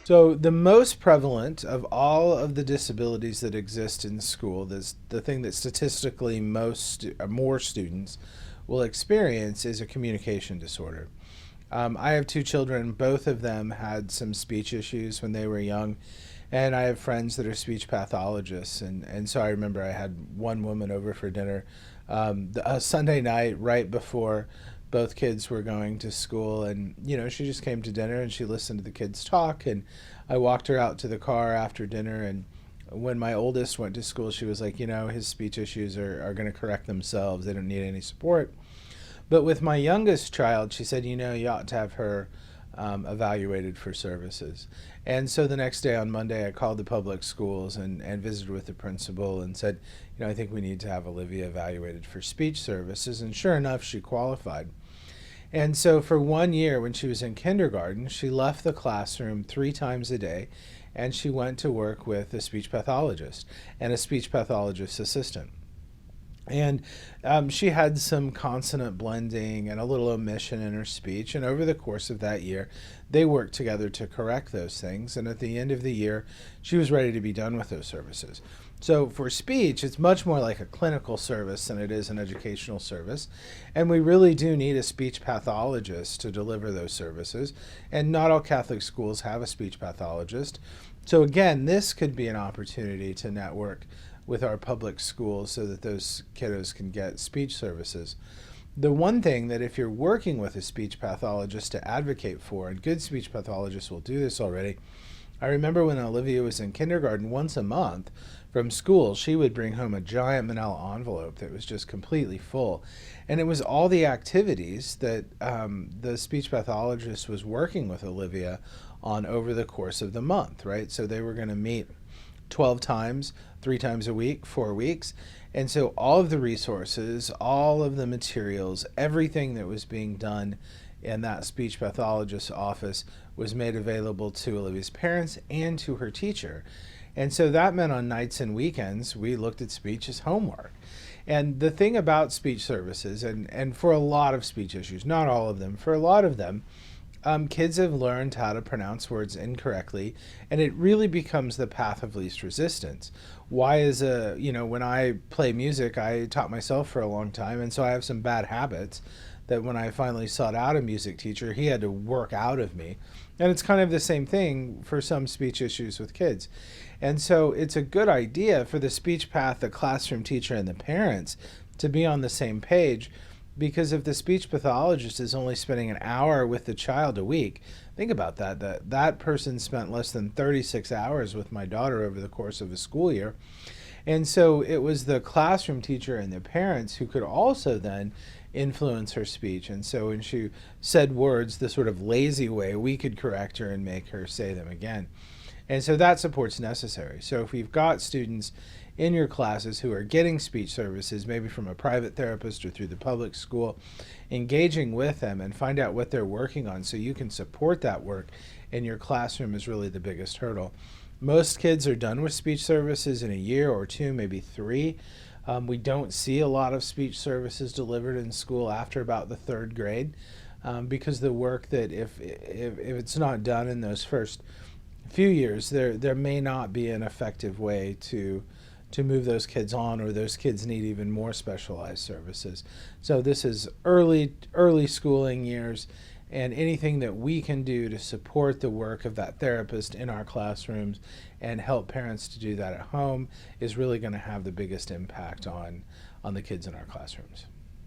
So the most prevalent of all of the disabilities that exist in school, this the thing that statistically more students will experience is a communication disorder. I have two children. Both of them had some speech issues when they were young, and I have friends that are speech pathologists. And so I remember I had one woman over for dinner a Sunday night right before both kids were going to school, and she just came to dinner and she listened to the kids talk, and I walked her out to the car after dinner. And when my oldest went to school, she was like, his speech issues are going to correct themselves, they don't need any support. But with my youngest child, she said, you ought to have her evaluated for services. And so the next day on Monday, I called the public schools and visited with the principal and said, I think we need to have Olivia evaluated for speech services. And sure enough, she qualified. And so for 1 year, when she was in kindergarten, she left the classroom 3 times a day and she went to work with a speech pathologist and a speech pathologist assistant. And she had some consonant blending and a little omission in her speech. And over the course of that year, they worked together to correct those things. And at the end of the year, she was ready to be done with those services. So for speech, it's much more like a clinical service than it is an educational service. And we really do need a speech pathologist to deliver those services. And not all Catholic schools have a speech pathologist. So again, this could be an opportunity to network with our public schools so that those kiddos can get speech services. The one thing that if you're working with a speech pathologist to advocate for, and good speech pathologists will do this already, I remember when Olivia was in kindergarten, once a month from school, she would bring home a giant manila envelope that was just completely full. And it was all the activities that the speech pathologist was working with Olivia on over the course of the month, right? So they were going to meet 12 times, 3 times a week, 4 weeks. And so all of the resources, all of the materials, everything that was being done in that speech pathologist's office was made available to Olivia's parents and to her teacher. And so that meant on nights and weekends, we looked at speech as homework. And the thing about speech services, and for a lot of speech issues, not all of them, for a lot of them, kids have learned how to pronounce words incorrectly, and it really becomes the path of least resistance. When I play music, I taught myself for a long time, and so I have some bad habits that when I finally sought out a music teacher, he had to work out of me. And it's kind of the same thing for some speech issues with kids. And so it's a good idea for the speech path, the classroom teacher, and the parents to be on the same page, because if the speech pathologist is only spending an hour with the child a week, think about that person spent less than 36 hours with my daughter over the course of a school year. And so it was the classroom teacher and the parents who could also then influence her speech. And so when she said words the sort of lazy way, we could correct her and make her say them again. And so that support's necessary. So if we've got students in your classes who are getting speech services, maybe from a private therapist or through the public school, engaging with them and find out what they're working on so you can support that work in your classroom is really the biggest hurdle. Most kids are done with speech services in a year or two, maybe 3. We don't see a lot of speech services delivered in school after about the 3rd grade, because the work that if it's not done in those first few years, there may not be an effective way to move those kids on, or those kids need even more specialized services. So this is early schooling years, and anything that we can do to support the work of that therapist in our classrooms and help parents to do that at home is really going to have the biggest impact on the kids in our classrooms.